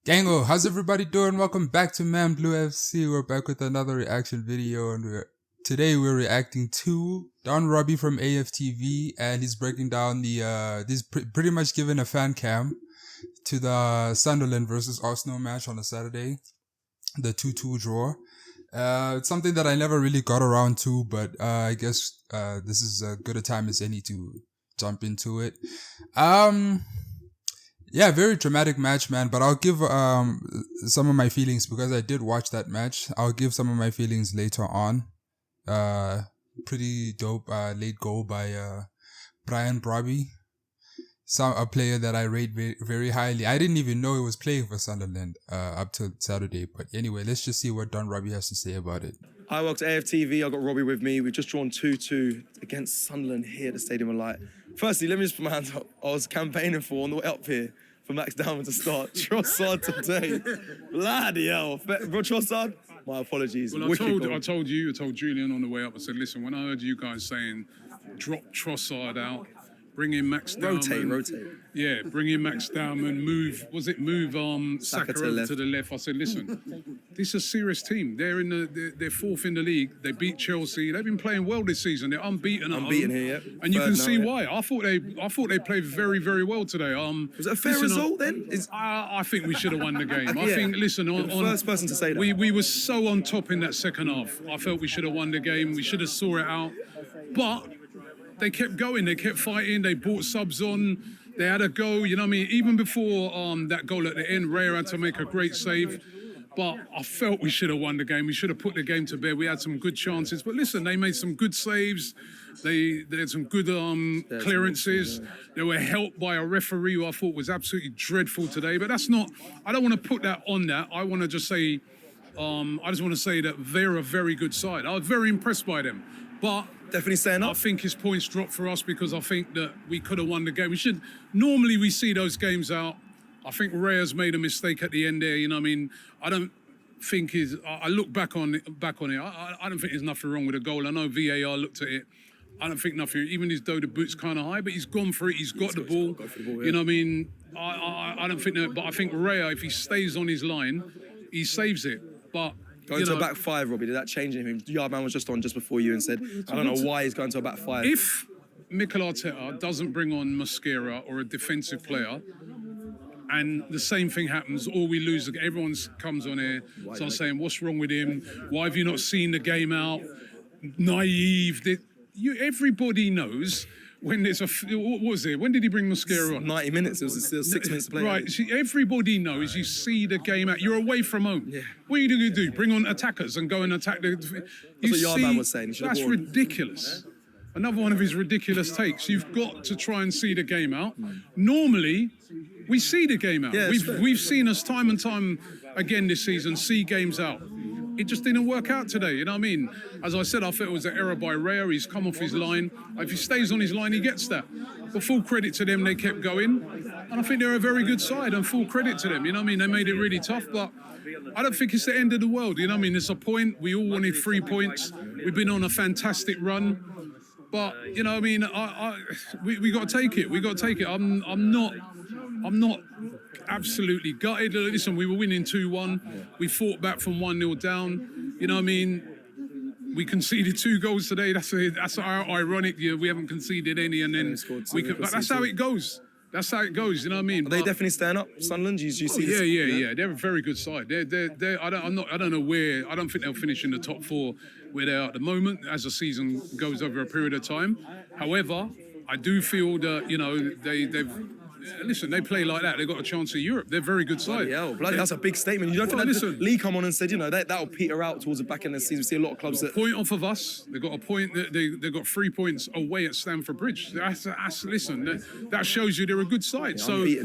Gango, how's everybody doing? Welcome back to Man Blue FC. We're back with another reaction video, and today we're reacting to Robbie from AFTV, and he's breaking down the he's pretty much giving a fan cam to the Sunderland versus Arsenal match on a Saturday, the 2-2 draw. It's something that I never really got around to, but I guess this is as good a time as any to jump into it. Yeah, very dramatic match, man. But I'll give some of my feelings because I did watch that match. I'll give some of my feelings later on. Pretty dope late goal by Robbie, a player that I rate very, very highly. I didn't even know he was playing for Sunderland up till Saturday. But anyway, let's just see what Robbie has to say about it. Hi, welcome to AFTV. I've got Robbie with me. We've just drawn 2-2 against Sunderland here at the Stadium of Light. Firstly, let me just put my hands up. I was campaigning for, on the way up here, for Max Dowman to start. Trossard today. Bloody hell. Trossard, my apologies. Well, I told Julian on the way up, I said, listen, when I heard you guys saying drop Trossard out, bring in Max Dowman. Rotate. Yeah, bring in Max Dowman, move Saka to the left. I said, listen, this is a serious team. They're fourth in the league. They beat Chelsea. They've been playing well this season. They're unbeaten at home. Here, yep. And you can see why. I thought they played very, very well today. Was it a fair result then? I think we should have won the game. I think, listen, first person to say that. We were so on top in that second half. I felt we should have won the game. We should have saw it out. But they kept going. They kept fighting. They brought subs on. They had a go. You know what I mean? Even before that goal at the end, Raya had to make a great save. But I felt we should have won the game. We should have put the game to bed. We had some good chances. But listen, they made some good saves. They had some good clearances. They were helped by a referee who I thought was absolutely dreadful today. But that's not... I don't want to put that on that. I want to just say... I just want to say that they're a very good side. I was very impressed by them. But... Definitely staying up. I think his points dropped for us because I think that we could have won the game. Normally we see those games out. I think Raya's made a mistake at the end there. You know what I mean? I don't think I look back on it. I don't think there's nothing wrong with the goal. I know VAR looked at it. I don't think nothing. Even though the boot's kind of high, but he's gone for it. He's got the ball. You know what I mean? I don't think that. But I think Raya, if he stays on his line, he saves it. But going to a back five, Robbie, did that change anything? Yardman was just on just before you and said, I don't know why he's going to a back five. If Mikel Arteta doesn't bring on Mosquera or a defensive player, and the same thing happens, or we lose, everyone comes on here, starts saying, what's wrong with him? Why have you not seen the game out? Naive. Everybody knows when there's what was it? When did he bring Mosquera on? 90 minutes. It was still 6 minutes to play. Right. See, everybody knows. You see the game out. You're away from home. Yeah. What are you going to do? Bring on attackers and go and attack the... That's what Yardman was saying. That's ridiculous. Another one of his ridiculous takes. You've got to try and see the game out. Normally, we see the game out. Yeah, we've seen us time and time again this season see games out. It just didn't work out today, you know what I mean? As I said, I thought it was an error by Raya. He's come off his line. If he stays on his line, he gets that. But full credit to them, they kept going. And I think they're a very good side, and full credit to them, you know what I mean? They made it really tough, but I don't think it's the end of the world, you know what I mean? It's a point. We all wanted 3 points. We've been on a fantastic run. But, you know what I mean? We got to take it. We got to take it. I'm not absolutely gutted. Listen, we were winning 2-1. We fought back from 1-0 down. You know what I mean? We conceded 2 goals today. That's ironic. Yeah, we haven't conceded any, and then but that's how it goes. That's how it goes. You know what I mean? Are they definitely staying up, Sunderland? You see? Yeah. They're a very good side. I don't know where. I don't think they'll finish in the top 4 where they are at the moment as the season goes over a period of time. However, I do feel that they've. Listen, they play like that. They've got a chance at Europe. They're a very good side. Bloody, that's a big statement. You don't think that Lee come on and said, that'll peter out towards the back end of the season. We see a lot of clubs that... Point off of us. They've got a point. They've got 3 points away at Stamford Bridge. Listen, that shows you they're a good side. So, they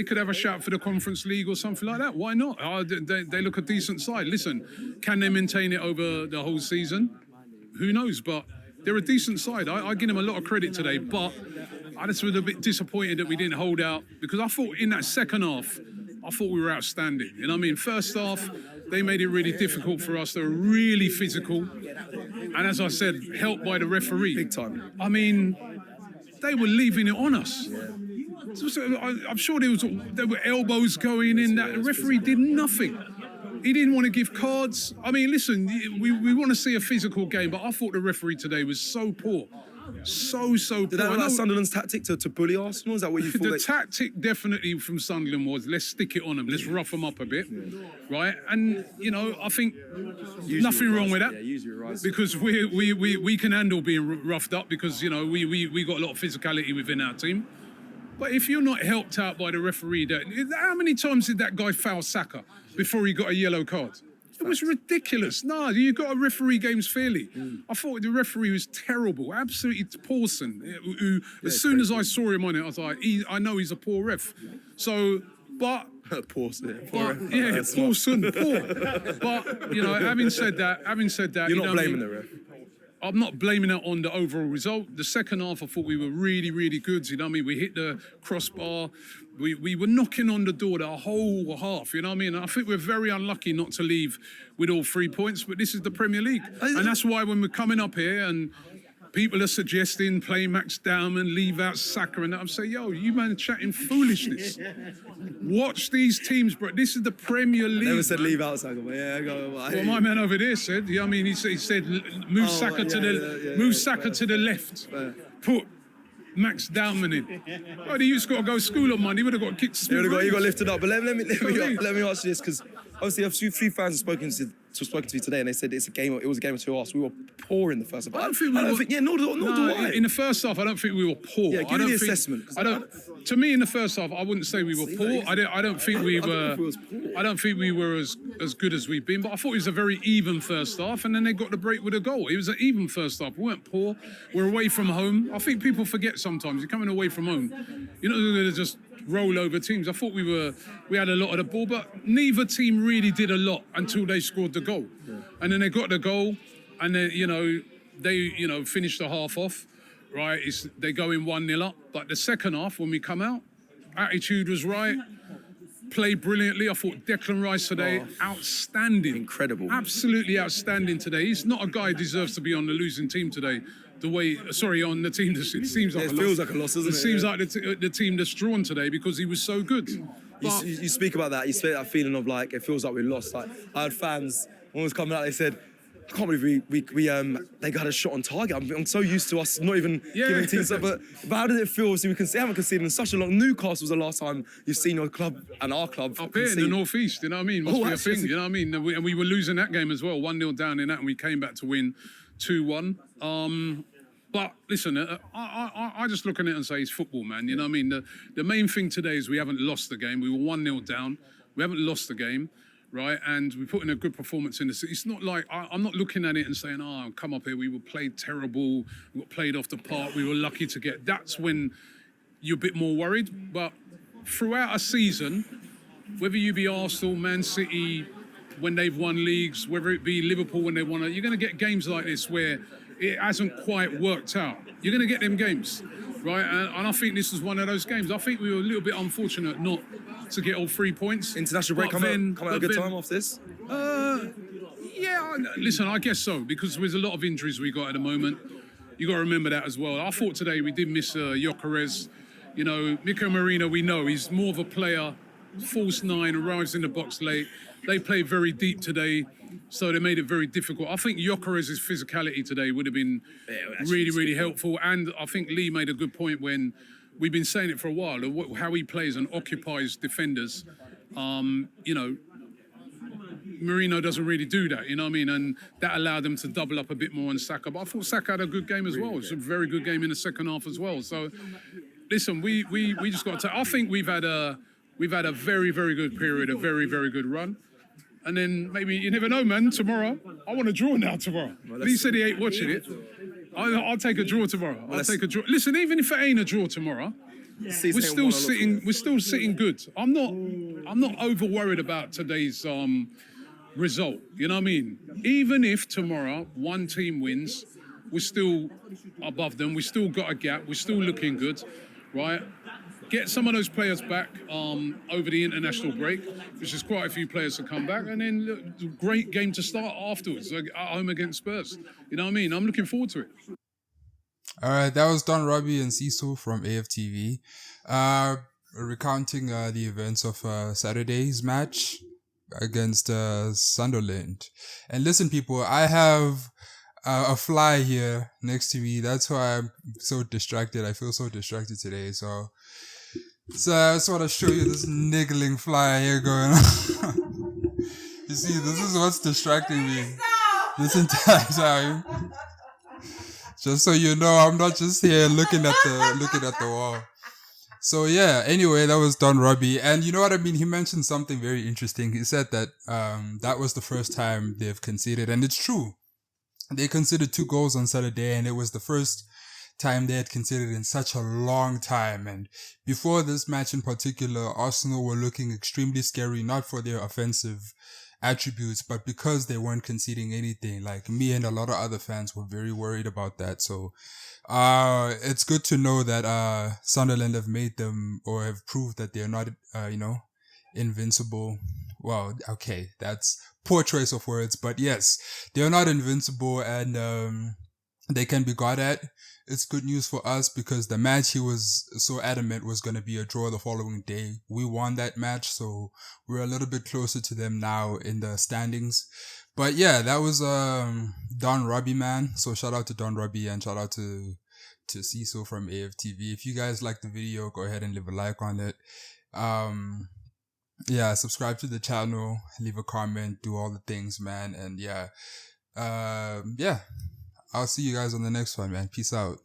could have a shout for the Conference League or something like that. Why not? They look a decent side. Listen, can they maintain it over the whole season? Who knows? But they're a decent side. I give them a lot of credit today, but I just was a bit disappointed that we didn't hold out, because I thought in that second half, I thought we were outstanding. You know what I mean? First half, they made it really difficult for us. They were really physical. And as I said, helped by the referee. Big time. I mean, they were leaving it on us. I'm sure there were elbows going in that. The referee did nothing. He didn't want to give cards. I mean, listen, we want to see a physical game, but I thought the referee today was so poor. So poor. Did that look like Sunderland's tactic to bully Arsenal? Is that what you thought? The tactic definitely from Sunderland was, let's stick it on them, let's rough them up a bit, right? And, you know, I think nothing wrong with that. Yeah, use your rights. Because we can handle being roughed up because, you know, we got a lot of physicality within our team. But if you're not helped out by the referee, how many times did that guy foul Saka before he got a yellow card? It was ridiculous. No, you got to referee games fairly. I thought the referee was terrible, absolutely Paulson. Who, as soon as I saw him on it, I was like, I know he's a poor ref. So, but Paulson. Yeah, Paulson, poor. But you know, having said that, you're not blaming the ref. I'm not blaming it on the overall result. The second half, I thought we were really, really good. You know what I mean? We hit the crossbar. We were knocking on the door the whole half. You know what I mean? And I think we're very unlucky not to leave with all 3 points. But this is the Premier League, and that's why when we're coming up here and people are suggesting play Max Dowman, leave out Saka, and I'm saying, yo, you man are chatting foolishness. Watch these teams, bro. This is the Premier League. I never said leave out Saka, but yeah, I go. Well, my man over there said, yeah, I mean, he said move Saka to the left, put Max Dowman in. Oh, the youth's got to go to school on Monday. He would have got kicked. He got lifted up. But let me ask you this, because obviously a few fans have spoken to me today, and they said it was a game of two halves. We were poor in the first half. I don't think nor do I. In the first half, I don't think we were poor. Yeah, give me the assessment. To me, in the first half, I wouldn't say we were poor. I don't think we were. I don't think we were as good as we've been. But I thought it was a very even first half, and then they got the break with a goal. It was an even first half. We weren't poor. We're away from home. I think people forget sometimes. You're coming away from home. You're not going to just roll over teams. I thought we had a lot of the ball, but neither team really did a lot until they scored the goal. And then they got the goal, and then they finished the half off. Right, they go in 1-0 up. But the second half, when we come out, attitude was right. Played brilliantly. I thought Declan Rice today, outstanding. Incredible. Absolutely outstanding today. He's not a guy who deserves to be on the losing team today. On the team that it seems like it feels like a loss, doesn't it? It seems like the team that's drawn today because he was so good. You speak about that. You speak that feeling of like it feels like we lost. Like I had fans when it was coming out. They said, "I can't believe they got a shot on target." I'm so used to us not even giving teams that. But how did it feel? Obviously, we haven't conceded in such a long. Newcastle was the last time you've seen your club and our club up here in the northeast. You know what I mean? Must be a thing. You know what I mean? And we were losing that game as well, 1-0 down in that, and we came back to win 2-1. But listen, I just look at it and say it's football, man. You know what I mean? The main thing today is we haven't lost the game. We were 1-0 down. We haven't lost the game, right? And we put in a good performance in the city. It's not like, I'm not looking at it and saying, come up here, we were played terrible, we got played off the park, we were lucky to get. That's when you're a bit more worried. But throughout a season, whether you be Arsenal, Man City, when they've won leagues, whether it be Liverpool when they won it, you're going to get games like this where it hasn't quite worked out. You're going to get them games, right? And I think this is one of those games. I think we were a little bit unfortunate not to get all 3 points. International break come out a good time off this? Yeah, listen, I guess so, because there's a lot of injuries we got at the moment. You got to remember that as well. I thought today we did miss Gyökeres. You know, Mikel Merino, we know he's more of a player, false nine, arrives in the box late. They played very deep today, so they made it very difficult. I think Gyökeres' physicality today would have been really, really helpful. And I think Lee made a good point when we've been saying it for a while, how he plays and occupies defenders. Merino doesn't really do that, you know what I mean? And that allowed them to double up a bit more on Saka. But I thought Saka had a good game as well. It was a very good game in the second half as well. So, listen, we just got to. I think we've had a very, very good period, a very, very good run. And then maybe, you never know, man, tomorrow, I want a draw now tomorrow. Lee said he ain't watching it. I'll take a draw tomorrow. I'll take a draw. Listen, even if it ain't a draw tomorrow, we're still sitting good. I'm not over worried about today's result. You know what I mean? Even if tomorrow one team wins, we're still above them. We still got a gap. We're still looking good, right? Get some of those players back over the international break, which is quite a few players to come back, and then look, great game to start afterwards, like at home against Spurs. You know what I mean? I'm looking forward to it. All right, that was Don Robbie and Cecil from AFTV, recounting the events of Saturday's match against Sunderland. And listen, people, I have a fly here next to me. That's why I'm so distracted. I feel so distracted today. So I just want to show you this niggling fly here going on. You see, this is what's distracting me this entire time. Just so you know, I'm not just here looking at the wall. So yeah, anyway, that was Don Robbie. And you know what I mean? He mentioned something very interesting. He said that that was the first time they've conceded. And it's true. They conceded 2 goals on Saturday, and it was the first time they had conceded in such a long time. And before this match in particular, Arsenal were looking extremely scary, not for their offensive attributes, but because they weren't conceding anything. Like me and a lot of other fans were very worried about that. So it's good to know that Sunderland have made them, or have proved that they're not invincible. Well, okay, that's poor choice of words, but yes, they're not invincible, and they can be got at. It's good news for us because the match he was so adamant was going to be a draw the following day. We won that match, so we're a little bit closer to them now in the standings. But yeah, that was Don Robbie, man. So shout out to Don Robbie and shout out to Cecil from AFTV. If you guys like the video, go ahead and leave a like on it. Yeah, subscribe to the channel, leave a comment, do all the things, man. And yeah, I'll see you guys on the next one, man. Peace out.